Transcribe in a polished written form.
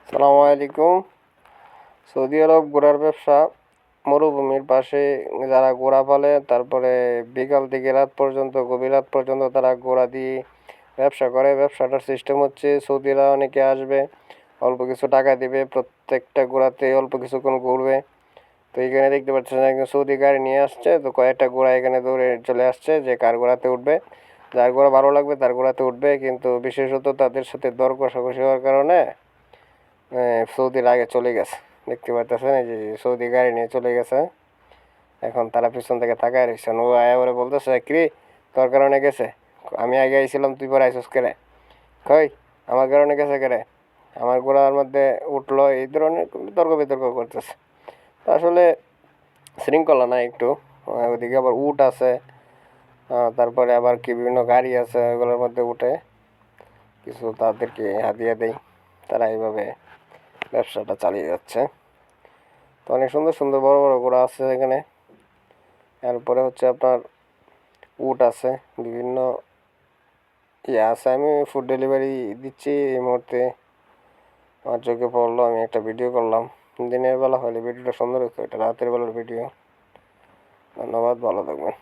সালামু আলাইকুম। সৌদি আরব ঘোড়ার ব্যবসা মরুভূমির পাশে যারা ঘোড়া পালে, তারপরে বিকাল থেকে রাত পর্যন্ত, গভীর রাত পর্যন্ত তারা ঘোড়া দিয়ে ব্যবসা করে। ব্যবসাটার সিস্টেম হচ্ছে, সৌদিরা অনেকে আসবে, অল্প কিছু টাকা দিবে, প্রত্যেকটা ঘোড়াতে অল্প কিছুক্ষণ ঘুরবে। তো এখানে দেখতে পাচ্ছেন একজন সৌদি গাড়ি নিয়ে আসছে, তো কয়েকটা ঘোড়া এখানে দৌড়ে চলে আসছে যে কার ঘোড়াতে উঠবে। যার ঘোড়া ভালো লাগবে তার ঘোড়াতে উঠবে, কিন্তু বিশেষত তাদের সাথে দর কষাকষি হওয়ার কারণে সৌদির আগে চলে গেছে। দেখতে পাচ্ছেন এই যে সৌদি গাড়ি নিয়ে চলে গেছে। এখন তারা পিছন থেকে তাকায় রয়েছেন। ও আয়া বলে বলতেছে, কি তোর কারণে গেছে? আমি আগে আইছিলাম, তুই পরে আইসস কেরে? কই আমার কারণে গেছে কেরে? আমার ঘোড়ার মধ্যে উঠলো, এই ধরনের তর্ক বিতর্ক করতেছে। তো আসলে শৃঙ্খলা নাই একটু। ওইদিকে আবার উট আছে, তারপরে আবার কি বিভিন্ন গাড়ি আছে, ওগুলোর মধ্যে উঠে কিছু তাদেরকে হাদিয়া দেয়। তারা এইভাবে ব্যবসাটা চালিয়ে যাচ্ছে। তো অনেক সুন্দর সুন্দর বড় বড় ঘোড়া আছে এখানে। এরপরে হচ্ছে আপনার উট আছে, বিভিন্ন আছে। আমি ফুড ডেলিভারি দিচ্ছি এই মুহূর্তে। আমার চোখে পড়লো, আমি একটা ভিডিও করলাম। দিনের বেলা হলে ভিডিওটা সুন্দর হতো, এটা রাতের বেলার ভিডিও। ধন্যবাদ, ভালো থাকবেন।